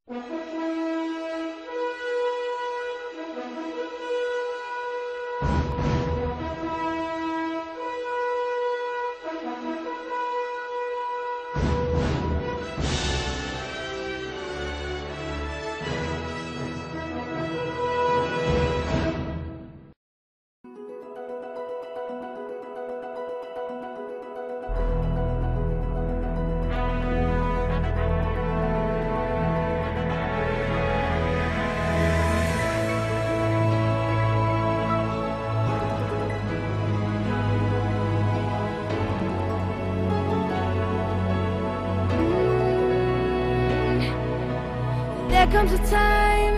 There comes a time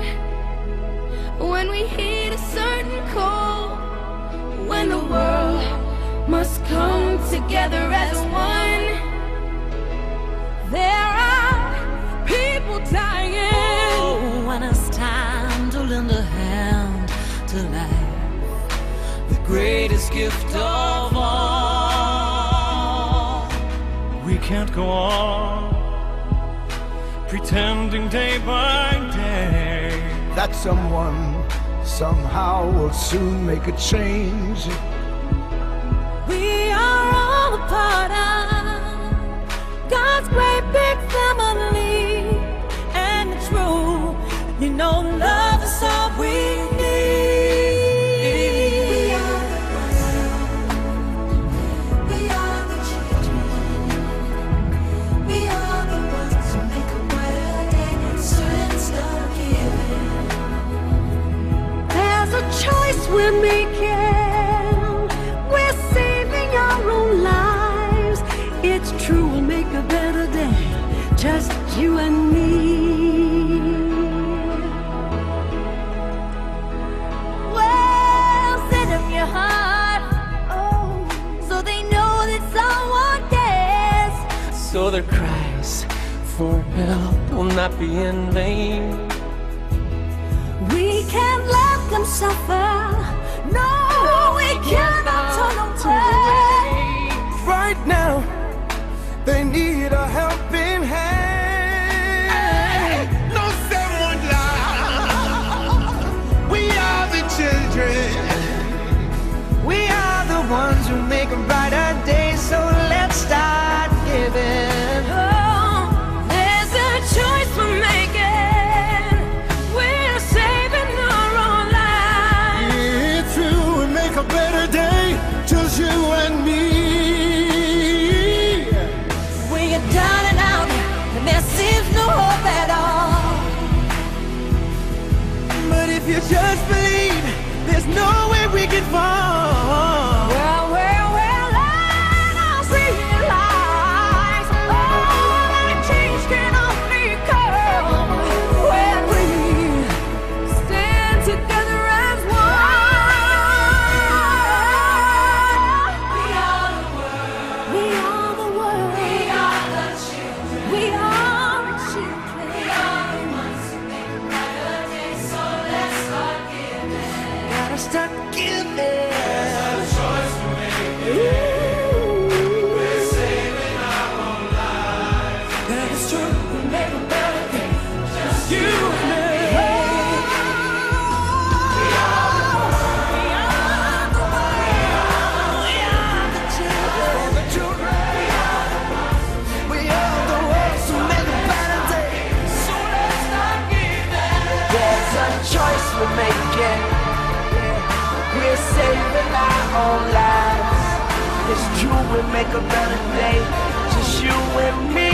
when we hit a certain call, when the world must come together as one. There are people dying. Oh, when it's time to lend a hand to life, the greatest gift of all. We can't go on pretending day by day that someone somehow will soon make a change. We are all a part of God's great big family, and it's true, you know, love is all we need. We are the children. We are the ones who make a brighter day. So let's start giving. There's a choice we're making. We're saving our own lives. It's true, we'll make a better day, just you and me. Well, send them your heart, oh, so they know that someone cares. so their cries for help will not be in vain. We can't let them suffer. No, we cannot turn away. Right now, they need a helping hand. No someone lie. We are the children. We are the ones who make a brighter day. So let's start giving. Oh, there's a choice we're making. We're saving our own lives. It's true, we make a better day, just you and me. When you're down and out and there seems no hope at all, But if you just believe, there's no way we can fall. Well, let us realize, oh, that change can only come when we stand together as one. We are the world. we are the world. We are the children. We are the children. We are the ones who make a brighter day. So let's start giving. Gotta start giving. That is true. We make a better day. Just You and me. We are the children. We are the ones who make a better day. So let's start giving. There's a choice we're making. We're saving our own lives. It's true, we make a better day. Just you and me.